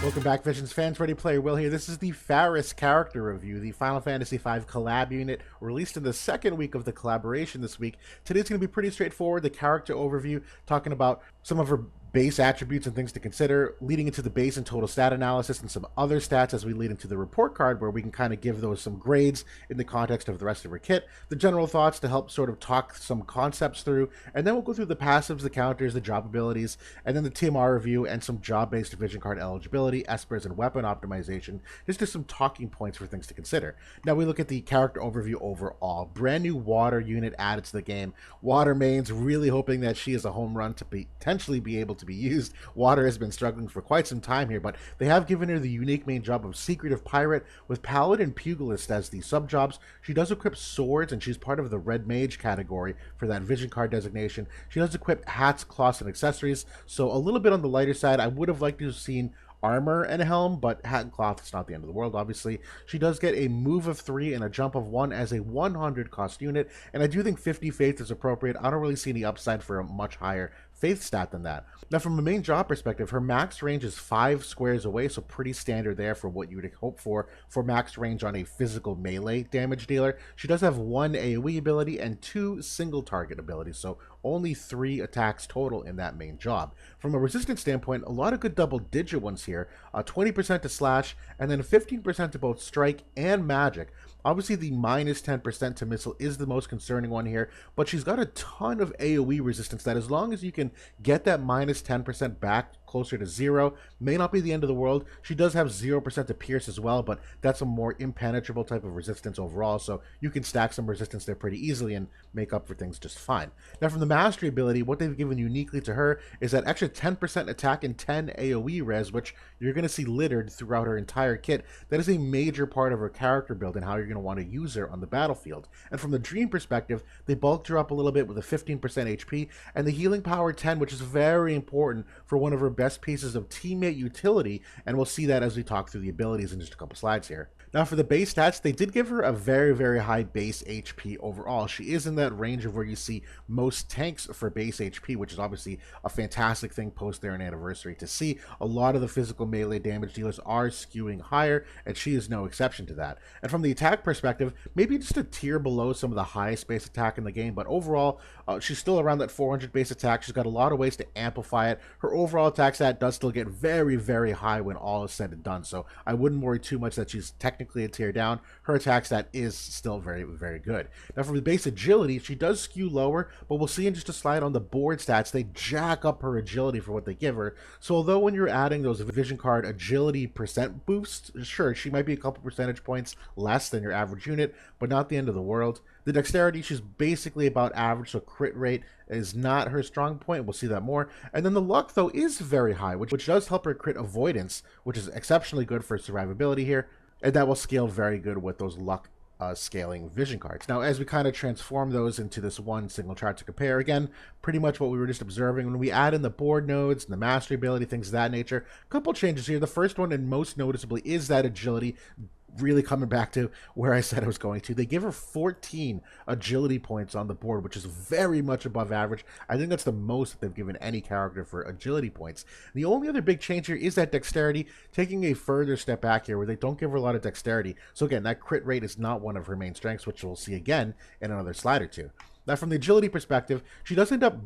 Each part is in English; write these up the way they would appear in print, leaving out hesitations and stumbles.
Welcome back, Visions fans. Ready Player Will here. This is the Faris character review, the Final Fantasy V collab unit, released in the second week of the collaboration this week. Today's going to be pretty straightforward. The character overview, talking about some of her base attributes and things to consider, leading into the base and total stat analysis and some other stats as we lead into the report card, where we can kind of give those some grades in the context of the rest of her kit, the general thoughts to help sort of talk some concepts through, and then we'll go through the passives, the counters, the job abilities, and then the TMR review and some job-based vision card eligibility, Espers, and weapon optimization, just some talking points for things to consider. Now we look at the character overview overall. Brand new water unit added to the game. Water mains, really hoping that she is a home run to potentially be able to be used. Water has been struggling for quite some time here, but they have given her the unique main job of Secretive Pirate with Paladin Pugilist as the subjobs. She does equip swords, and she's part of the Red Mage category for that vision card designation. She does equip hats, cloths, and accessories, so a little bit on the lighter side. I would have liked to have seen armor and a helm, but hat and cloth is not the end of the world, obviously. She does get a move of 3 and a jump of 1 as a 100 cost unit, and I do think 50 faith is appropriate. I don't really see any upside for a much higher faith stat than that. Now, from a main job perspective, her max range is 5 squares away, so pretty standard there for what you would hope for max range on a physical melee damage dealer. She does have 1 AoE ability and 2 single target abilities, so only 3 attacks total in that main job. From a resistance standpoint, a lot of good double-digit ones here. 20% to slash, and then 15% to both strike and magic. Obviously, the minus 10% to missile is the most concerning one here, but she's got a ton of AoE resistance that, as long as you can get that minus 10% back closer to 0, may not be the end of the world. She does have 0% to pierce as well, but that's a more impenetrable type of resistance overall, so you can stack some resistance there pretty easily and make up for things just fine. Now, from the mastery ability, what they've given uniquely to her is that extra 10% attack and 10 AoE res, which you're going to see littered throughout her entire kit. That is a major part of her character build and how you're going to want to use her on the battlefield. And from the dream perspective, they bulked her up a little bit with a 15% HP and the healing power 10, which is very important for one of her best pieces of teammate utility, and we'll see that as we talk through the abilities in just a couple slides here. Now, for the base stats, they did give her a very, very high base HP overall. She is in that range of where you see most tanks for base HP, which is obviously a fantastic thing post their anniversary to see. A lot of the physical melee damage dealers are skewing higher, and she is no exception to that. And from the attack perspective, maybe just a tier below some of the highest base attack in the game, but overall, she's still around that 400 base attack. She's got a lot of ways to amplify it. Her overall attack stat does still get very, very high when all is said and done, so I wouldn't worry too much that she's technically a tear down. Her attack stat is still very, very good. Now, for the base agility, she does skew lower, but we'll see in just a slide on the board stats, they jack up her agility for what they give her. So although when you're adding those vision card agility percent boosts, sure, she might be a couple percentage points less than your average unit, but not the end of the world. The dexterity, she's basically about average, so crit rate is not her strong point. We'll see that more. And then the luck, though, is very high, which does help her crit avoidance, which is exceptionally good for survivability here. And that will scale very good with those luck scaling vision cards. Now, as we kind of transform those into this one single chart to compare, again, pretty much what we were just observing. When we add in the board nodes and the mastery ability, things of that nature, a couple changes here. The first one, and most noticeably, is that agility. Really coming back to where I said I was going to. They give her 14 agility points on the board, which is very much above average. I think that's the most that they've given any character for agility points. The only other big change here is that dexterity, taking a further step back here where they don't give her a lot of dexterity. So again, that crit rate is not one of her main strengths, which we'll see again in another slide or two. Now, from the agility perspective, she does end up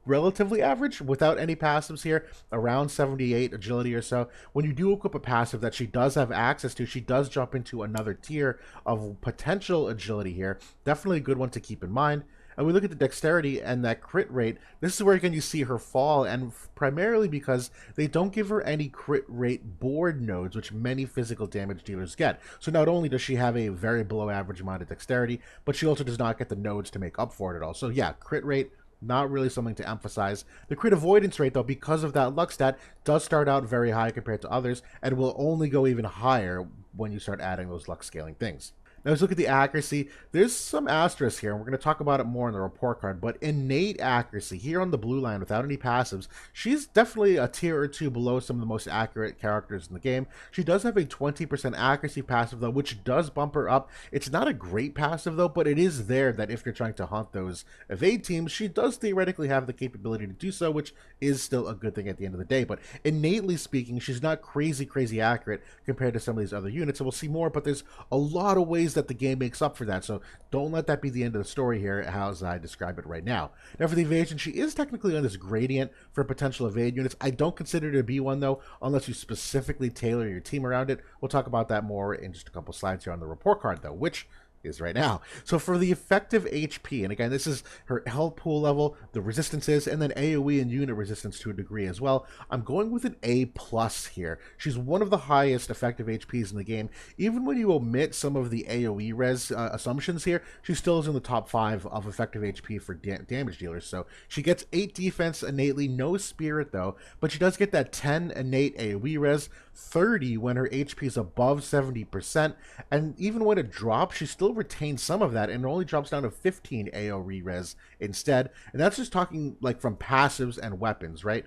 relatively average without any passives here, around 78 agility or so. When you do equip a passive that she does have access to, she does jump into another tier of potential agility here. Definitely a good one to keep in mind. And we look at the dexterity and that crit rate. This is where again you see her fall, and primarily because they don't give her any crit rate board nodes, which many physical damage dealers get. So not only does she have a very below average amount of dexterity, but she also does not get the nodes to make up for it at all. So yeah, crit rate, not really something to emphasize. The crit avoidance rate, though, because of that luck stat, does start out very high compared to others, and will only go even higher when you start adding those luck scaling things. Now, let's look at the accuracy. There's some asterisks here, and we're going to talk about it more in the report card, but innate accuracy here on the blue line without any passives, she's definitely a tier or two below some of the most accurate characters in the game. She does have a 20% accuracy passive, though, which does bump her up. It's not a great passive, though, but it is there that if you're trying to hunt those evade teams, she does theoretically have the capability to do so, which is still a good thing at the end of the day. But innately speaking, she's not crazy accurate compared to some of these other units, and we'll see more, but there's a lot of ways that the game makes up for that, so don't let that be the end of the story here, as I describe it right now. Now, for the evasion, she is technically on this gradient for potential evade units. I don't consider it to be one, though, unless you specifically tailor your team around it. We'll talk about that more in just a couple slides here on the report card, though, which is right now. So for the effective HP, and again, this is her health pool level, the resistances, and then AoE and unit resistance to a degree as well. I'm going with an A+ here. She's one of the highest effective HPs in the game. Even when you omit some of the AoE res assumptions here, she still is in the top 5 of effective HP for damage dealers. So she gets 8 defense innately, no spirit though, but she does get that 10 innate AoE res, 30 when her HP is above 70%, and even when it drops, she still retains some of that, and it only drops down to 15 AoE res instead. And that's just talking like from passives and weapons, right?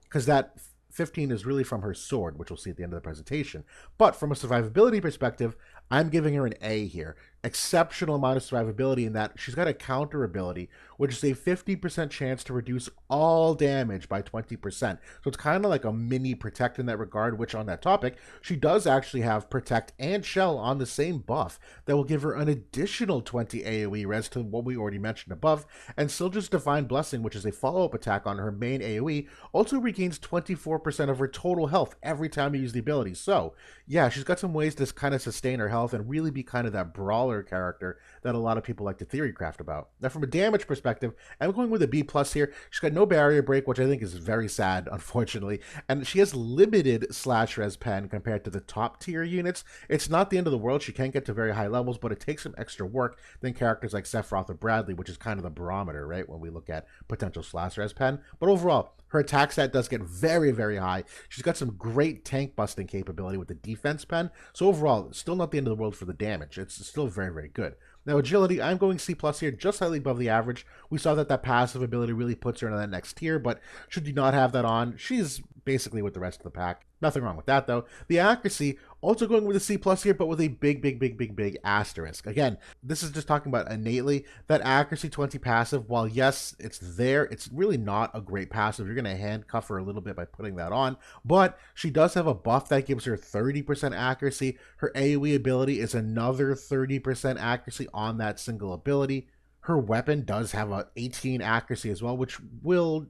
Because that 15 is really from her sword, which we'll see at the end of the presentation. But from a survivability perspective, I'm giving her an A here. Exceptional amount of survivability in that she's got a counter ability, which is a 50% chance to reduce all damage by 20%. So it's kind of like a mini protect in that regard, which on that topic, she does actually have protect and shell on the same buff that will give her an additional 20 AoE res to what we already mentioned above, and Silja's Divine Blessing, which is a follow-up attack on her main AoE, also regains 24% of her total health every time you use the ability. So yeah, she's got some ways to kind of sustain her health and really be kind of that brawler character that a lot of people like to theorycraft about. Now, from a damage perspective, I'm going with a B+ here. She's got no barrier break, which I think is very sad, unfortunately, and she has limited slash res pen compared to the top tier units. It's not the end of the world. She can get to very high levels, but it takes some extra work than characters like Sephiroth or Bradley, which is kind of the barometer, right, when we look at potential slash res pen. But overall, her attack stat does get very high. She's got some great tank busting capability with the defense pen. So overall, still not the end of the world for the damage. It's still very good. Now, agility, I'm going C+ here, just slightly above the average. We saw that passive ability really puts her into that next tier, but should you not have that on, she's basically with the rest of the pack. Nothing wrong with that, though. The accuracy, also going with a C+ here, but with a big asterisk. Again, this is just talking about innately. That accuracy 20 passive, while yes, it's there, it's really not a great passive. You're going to handcuff her a little bit by putting that on, but she does have a buff that gives her 30% accuracy. Her AoE ability is another 30% accuracy on that single ability. Her weapon does have a 18 accuracy as well, which will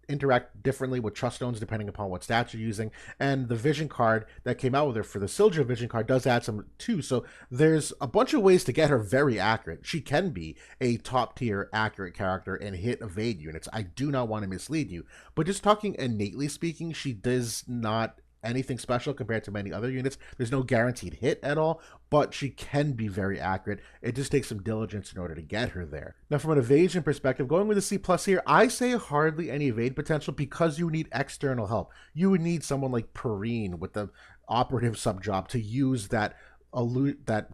interact differently with trust stones depending upon what stats you're using, and the vision card that came out with her for the Silja vision card does add some too. So there's a bunch of ways to get her very accurate. She can be a top tier accurate character and hit evade units. I do not want to mislead you, but just talking innately speaking, she does not anything special compared to many other units. There's no guaranteed hit at all, but she can be very accurate. It just takes some diligence in order to get her there. Now, from an evasion perspective, going with a C+ here, I say hardly any evade potential because you need external help. You would need someone like Perrine with the operative sub-job to use that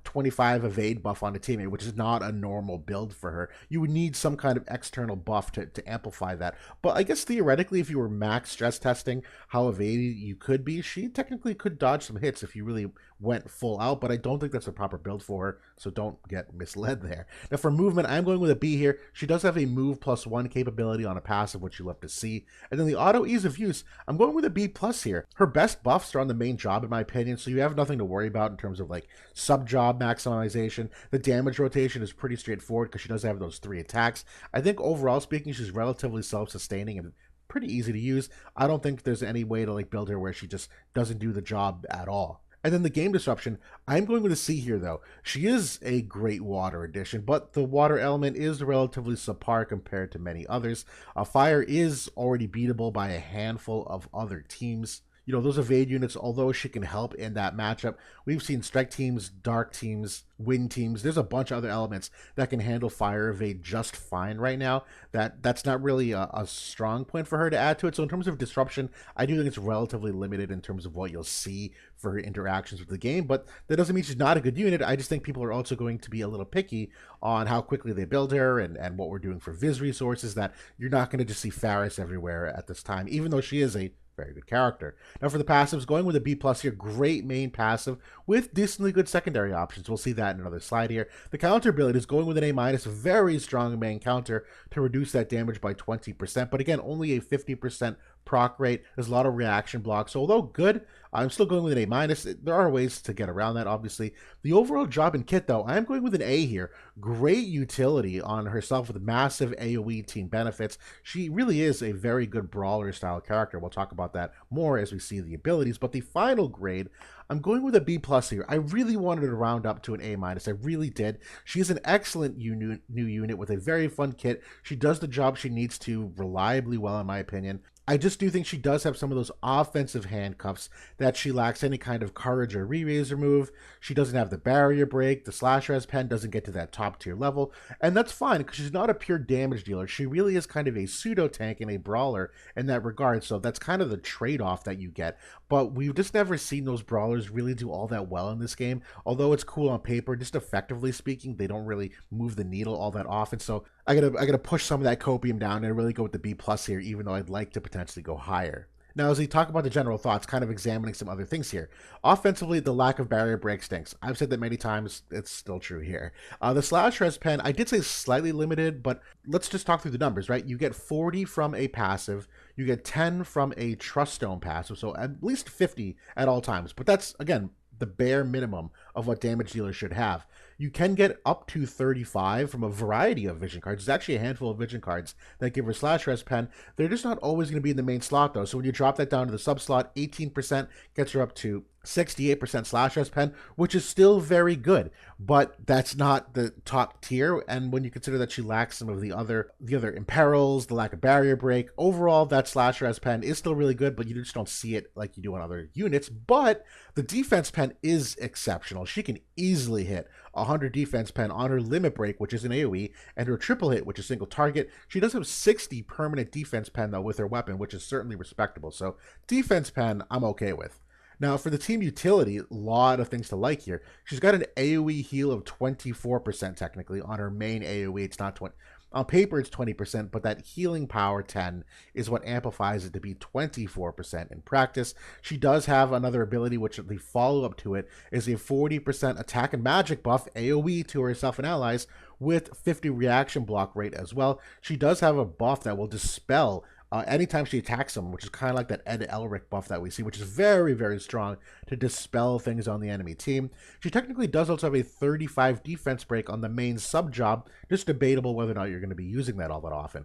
25 evade buff on a teammate, which is not a normal build for her. You would need some kind of external buff to amplify that. But I guess theoretically, if you were max stress testing how evaded you could be, she technically could dodge some hits if you really went full out, but I don't think that's a proper build for her, so don't get misled there. Now, for movement, I'm going with a B here. She does have a move +1 capability on a passive, which you love to see. And then the auto ease of use, I'm going with a B+ here. Her best buffs are on the main job, in my opinion, so you have nothing to worry about in terms of like sub-job maximization. The damage rotation is pretty straightforward because she does have those 3 attacks. I think overall speaking, she's relatively self-sustaining and pretty easy to use. I don't think there's any way to like build her where she just doesn't do the job at all. And then the game disruption, I'm going with a C here, though. She is a great water addition, but the water element is relatively subpar compared to many others. Fire is already beatable by a handful of other teams. those evade units, although she can help in that matchup, we've seen strike teams, dark teams, wind teams. There's a bunch of other elements that can handle fire evade just fine right now. That's not really a strong point for her to add to it. So in terms of disruption, I do think it's relatively limited in terms of what you'll see for her interactions with the game, but that doesn't mean she's not a good unit. I just think people are also going to be a little picky on how quickly they build her and what we're doing for Viz resources, that you're not going to just see Faris everywhere at this time, even though she is a very good character. Now for the passives, going with a B plus here, great main passive with decently good secondary options. We'll see that in another slide here. The counter ability is going with an A minus, very strong main counter to reduce that damage by 20%, but again, only a 50% proc rate. There's a lot of reaction blocks, so although good, I'm still going with an A minus. There are ways to get around that, obviously. The overall job and kit, though, I'm going with an A here. Great utility on herself with massive AoE team benefits. She really is a very good brawler style character. We'll talk about that more as we see the abilities, but the final grade, I'm going with a B plus here. I really wanted to round up to an A minus. I really did. She is an excellent new unit with a very fun kit. She does the job she needs to reliably well, in my opinion. I just do think she does have some of those offensive handcuffs that she lacks any kind of courage or re-raiser move. She doesn't have the barrier break. The slash res pen doesn't get to that top tier level. And that's fine because she's not a pure damage dealer. She really is kind of a pseudo tank and a brawler in that regard. So that's kind of the trade-off that you get. But we've just never seen those brawlers really do all that well in this game. Although it's cool on paper, just effectively speaking, they don't really move the needle all that often. So I gotta push some of that copium down and really go with the B plus here, even though I'd like to potentially go higher. Now, as we talk about the general thoughts, kind of examining some other things here. Offensively, the lack of barrier break stinks. I've said that many times. It's still true here. The slash res pen, I did say slightly limited, but let's just talk through the numbers, right? You get 40 from a passive. You get 10 from a Trust Stone passive, so at least 50 at all times. But that's, again, the bare minimum of what damage dealers should have. You can get up to 35 from a variety of vision cards. There's actually a handful of vision cards that give her slash res pen. They're just not always going to be in the main slot, though. So when you drop that down to the sub slot, 18% gets her up to 68% slash res pen, which is still very good, but that's not the top tier. And when you consider that she lacks some of the other imperils, the lack of barrier break, overall that slash res pen is still really good, but you just don't see it like you do on other units. But the defense pen is exceptional. She can easily hit 100 defense pen on her limit break, which is an AoE, and her triple hit, which is single target. She does have 60 permanent defense pen though with her weapon, which is certainly respectable. So defense pen I'm okay with. Now, for the team utility, a lot of things to like here. She's got an AoE heal of 24% technically on her main AoE. It's not 20. On paper, it's 20%, but that healing power 10 is what amplifies it to be 24% in practice. She does have another ability, which the follow-up to it is a 40% attack and magic buff, AoE, to herself and allies, with 50 reaction block rate as well. She does have a buff that will dispel anytime she attacks them, which is kind of like that Ed Elric buff that we see, which is very, very strong to dispel things on the enemy team. She technically does also have a 35 defense break on the main sub job, just debatable whether or not you're going to be using that all that often.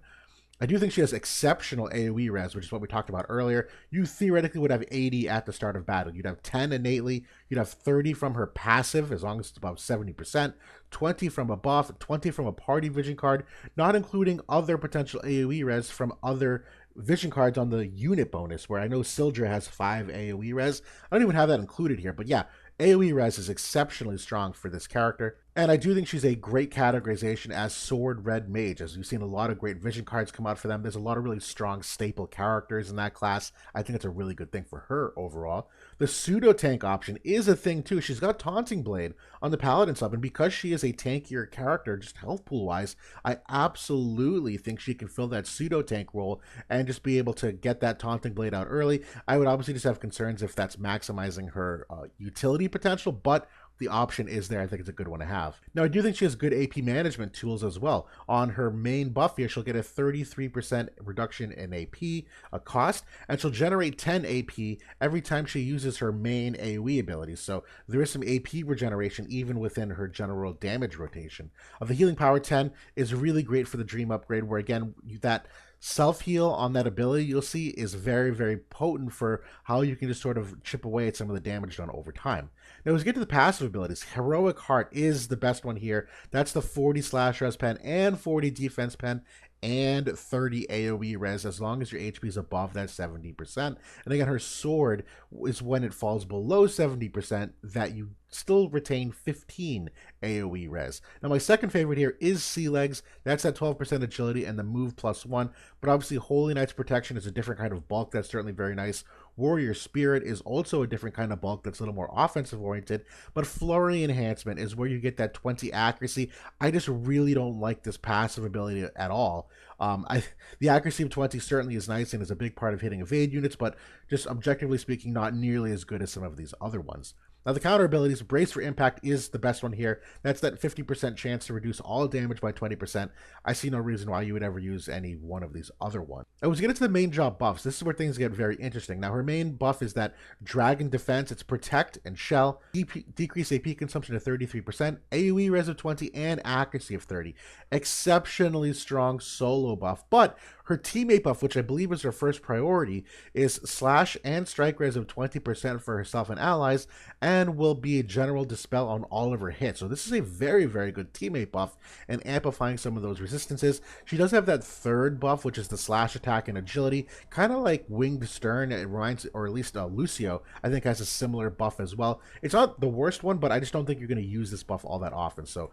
I do think she has exceptional AoE res, which is what we talked about earlier. You theoretically would have 80 at the start of battle. You'd have 10 innately. You'd have 30 from her passive, as long as it's above 70%. 20 from a buff, 20 from a party vision card, not including other potential AoE res from other vision cards on the unit bonus, where I know Sildra has 5 AoE res. I don't even have that included here, but yeah, AoE res is exceptionally strong for this character. And I do think she's a great categorization as Sword Red Mage, as we've seen a lot of great vision cards come out for them. There's a lot of really strong staple characters in that class. I think it's a really good thing for her overall. The pseudo tank option is a thing too. She's got Taunting Blade on the Paladin sub, and because she is a tankier character, just health pool wise, I absolutely think she can fill that pseudo tank role and just be able to get that Taunting Blade out early. I would obviously just have concerns if that's maximizing her utility potential, but the option is there. I think it's a good one to have. Now, I do think she has good AP management tools as well. On her main buff here, she'll get a 33% reduction in AP cost, and she'll generate 10 AP every time she uses her main AoE abilities. So there is some AP regeneration even within her general damage rotation. The healing power 10 is really great for the Dream upgrade, where again, that self-heal on that ability you'll see is very, very potent for how you can just sort of chip away at some of the damage done over time. Now, as we get to the passive abilities, Heroic Heart is the best one here. That's the 40 slash res pen and 40 defense pen and 30 AoE res as long as your HP is above that 70%. And again, her sword is when it falls below 70% that you still retain 15 AoE res. Now, my second favorite here is Sea Legs. That's at 12% agility and the move +1. But obviously, Holy Knight's protection is a different kind of bulk that's certainly very nice. Warrior Spirit is also a different kind of bulk that's a little more offensive oriented. But Flurry Enhancement is where you get that 20 accuracy. I just really don't like this passive ability at all. The accuracy of 20 certainly is nice and is a big part of hitting evade units, but just objectively speaking, not nearly as good as some of these other ones. Now, the counter abilities, Brace for Impact is the best one here. That's that 50% chance to reduce all damage by 20%. I see no reason why you would ever use any one of these other ones. I was getting to the main job buffs. This is where things get very interesting. Now, her main buff is that Dragon Defense. It's Protect and Shell. Decrease AP consumption to 33%, AoE res of 20, and accuracy of 30. Exceptionally strong solo buff, but her teammate buff, which I believe is her first priority, is Slash and Strike res of 20% for herself and allies, and will be a general dispel on all of her hits. So this is a very, very good teammate buff and amplifying some of those resistances. She does have that third buff, which is the Slash attack and agility, kind of like Winged Stern. It reminds, or at least Lucio, I think has a similar buff as well. It's not the worst one, but I just don't think you're going to use this buff all that often. So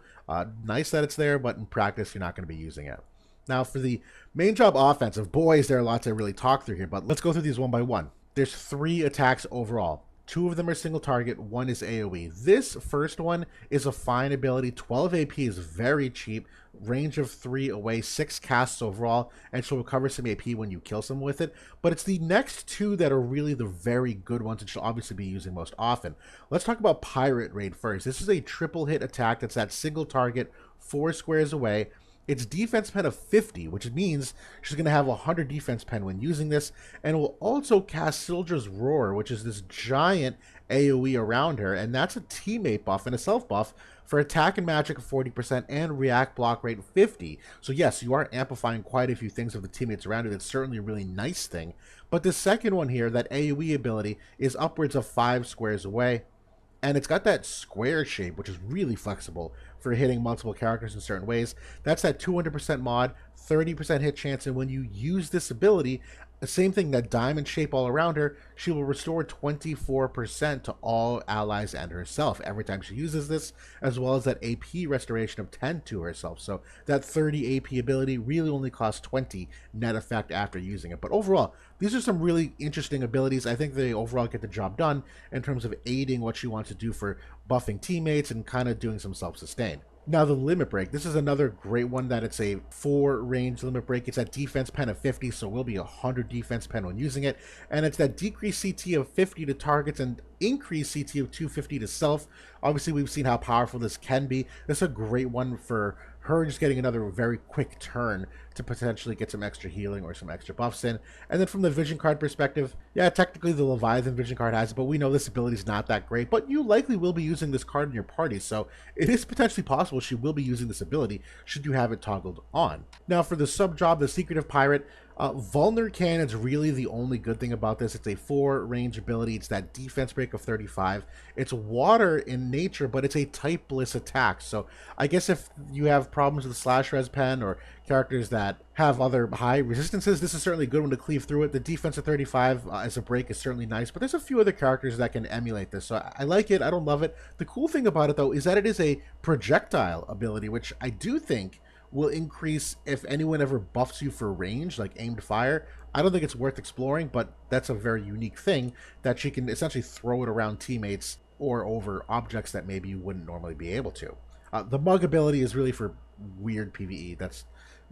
nice that it's there, but in practice, you're not going to be using it. Now, for the main job offensive, boys, there are lots to really talk through here, but let's go through these one by one. There's 3 attacks overall. 2 of them are single target, 1 is AoE. This first one is a fine ability. 12 AP is very cheap. Range of 3 away, 6 casts overall, and she'll recover some AP when you kill someone with it. But it's the next 2 that are really the very good ones and she'll obviously be using most often. Let's talk about Pirate Raid first. This is a triple hit attack that's that single target, 4 squares away. It's defense pen of 50, which means she's going to have 100 defense pen when using this, and will also cast Sildra's Roar, which is this giant AoE around her, and that's a teammate buff and a self buff for attack and magic of 40% and react block rate 50. So yes, you are amplifying quite a few things of the teammates around you. That's certainly a really nice thing. But the second one here, that AoE ability, is upwards of 5 squares away. And it's got that square shape, which is really flexible for hitting multiple characters in certain ways. That's that 200% mod, 30% hit chance, and when you use this ability, the same thing, that diamond shape all around her, she will restore 24% to all allies and herself every time she uses this, as well as that AP restoration of 10 to herself. So that 30 AP ability really only costs 20 net effect after using it. But overall, these are some really interesting abilities. I think they overall get the job done in terms of aiding what she wants to do for buffing teammates and kind of doing some self-sustain. Now, the limit break. This is another great one that it's a 4 range limit break. It's that defense pen of 50, so will be 100 defense pen when using it. And it's that decrease CT of 50 to targets and increase CT of 250 to self. Obviously, we've seen how powerful this can be. This is a great one for her just getting another very quick turn to potentially get some extra healing or some extra buffs in. And then from the vision card perspective, yeah, technically the Leviathan vision card has it, but we know this ability is not that great. But you likely will be using this card in your party, so it is potentially possible she will be using this ability should you have it toggled on. Now for the sub job, the Secretive Pirate, Vulner Cannon's really the only good thing about this. It's a 4 range ability. It's that defense break of 35. It's water in nature, but it's a typeless attack. So I guess if you have problems with slash res pen or characters that have other high resistances, this is certainly a good one to cleave through it. The defense of 35 as a break is certainly nice, but there's a few other characters that can emulate this. So I like it. I don't love it. The cool thing about it, though, is that it is a projectile ability, which I do think will increase if anyone ever buffs you for range, like aimed fire. I don't think it's worth exploring, but that's a very unique thing that she can essentially throw it around teammates or over objects that maybe you wouldn't normally be able to. The mug ability is really for weird PvE. That's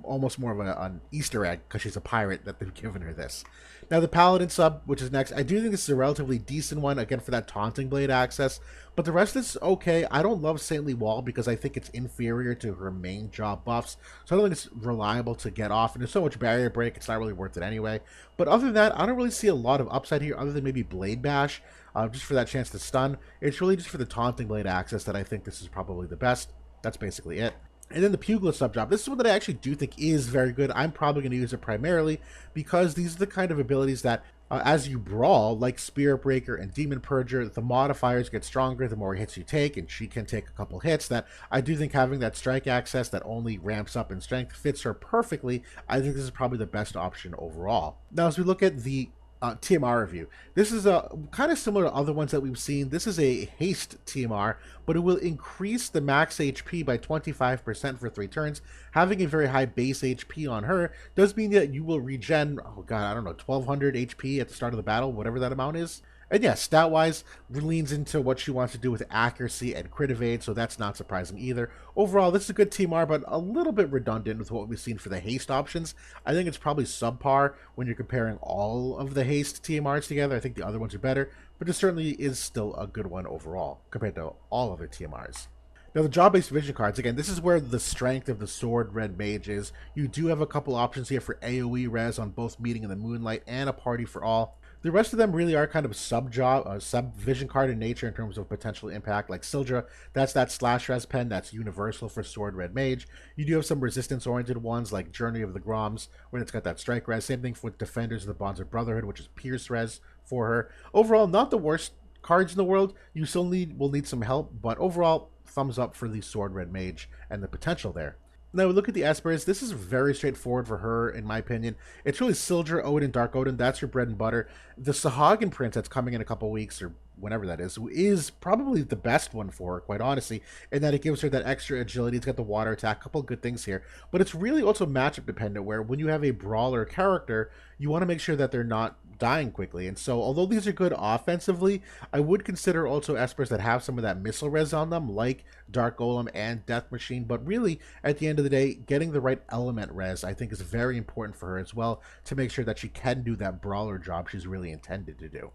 almost more of an Easter egg because she's a pirate that they've given her this. Now the Paladin sub, which is next, I do think this is a relatively decent one, again for that Taunting Blade access, but the rest is okay. I don't love Saintly Wall because I think it's inferior to her main job buffs, so I don't think it's reliable to get off, and there's so much barrier break, it's not really worth it anyway. But other than that, I don't really see a lot of upside here other than maybe Blade Bash, just for that chance to stun. It's really just for the Taunting Blade access that I think this is probably the best. That's basically it. And then the Pugilist subjob. This is one that I actually do think is very good. I'm probably going to use it primarily because these are the kind of abilities that, as you brawl, like Spirit Breaker and Demon Purger, the modifiers get stronger the more hits you take, and she can take a couple hits. That I do think having that strike access that only ramps up in strength fits her perfectly. I think this is probably the best option overall. Now, as we look at the TMR review. This is kind of similar to other ones that we've seen. This is a haste TMR, but it will increase the max HP by 25% for 3 turns. Having a very high base HP on her does mean that you will regen, oh god, I don't know, 1200 HP at the start of the battle, whatever that amount is. And yeah, stat-wise, leans into what she wants to do with accuracy and crit evade, so that's not surprising either. Overall, this is a good TMR, but a little bit redundant with what we've seen for the haste options. I think it's probably subpar when you're comparing all of the haste TMRs together. I think the other ones are better, but it certainly is still a good one overall compared to all other TMRs. Now, the job-based vision cards, again, this is where the strength of the Sword Red Mage is. You do have a couple options here for AoE res on both Meeting in the Moonlight and a Party for All. The rest of them really are kind of sub-vision card in nature in terms of potential impact, like Sildra, that's that slash res pen that's universal for Sword Red Mage. You do have some resistance-oriented ones like Journey of the Groms, when it's got that strike res. Same thing with Defenders of the Bonds of Brotherhood, which is Pierce res for her. Overall, not the worst cards in the world. You still will need some help, but overall, thumbs up for the Sword Red Mage and the potential there. Now, we look at the Espers. This is very straightforward for her, in my opinion. It's really Sildra, Odin, Dark Odin. That's your bread and butter. The Sahagin Prince that's coming in a couple weeks, or whenever that is probably the best one for her, quite honestly, in that it gives her that extra agility. It's got the water attack, a couple of good things here. But it's really also matchup dependent, where when you have a brawler character, you want to make sure that they're not dying quickly. And so, although these are good offensively, I would consider also Espers that have some of that missile res on them, like Dark Golem and Death Machine. But really, at the end of the day, getting the right element res, I think, is very important for her as well, to make sure that she can do that brawler job she's really intended to do.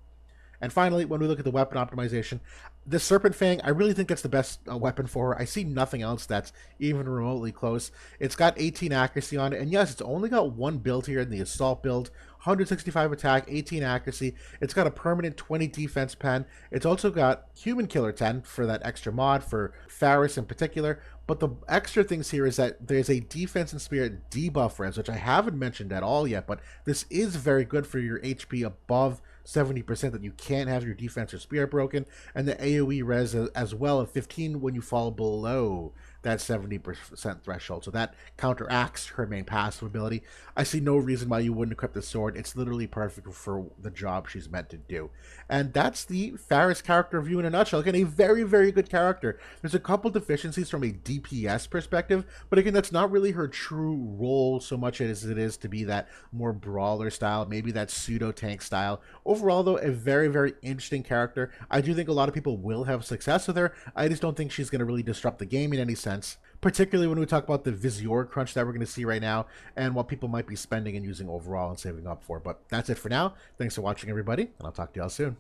And finally, when we look at the weapon optimization, the Serpent Fang, I really think that's the best weapon for her. I see nothing else that's even remotely close. It's got 18 accuracy on it, and yes, it's only got one build here in the Assault build, 165 attack, 18 accuracy. It's got a permanent 20 defense pen. It's also got Human Killer 10 for that extra mod for Faris in particular. But the extra things here is that there's a defense and spirit debuff res, which I haven't mentioned at all yet, but this is very good for your HP above 70% that you can't have your defense or spirit broken, and the AoE res as well of 15 when you fall below that 70% threshold. So that counteracts her main passive ability. I see no reason why you wouldn't equip the sword. It's literally perfect for the job she's meant to do. And that's the Faris character review in a nutshell. Again, a very, very good character. There's a couple deficiencies from a DPS perspective, but again, that's not really her true role so much as it is to be that more brawler style, maybe that pseudo tank style. Overall, though, a very, very interesting character. I do think a lot of people will have success with her. I just don't think she's going to really disrupt the game in any sense, particularly when we talk about the Visior crunch that we're going to see right now and what people might be spending and using overall and saving up for. But that's it for now. Thanks for watching, everybody, and I'll talk to y'all soon.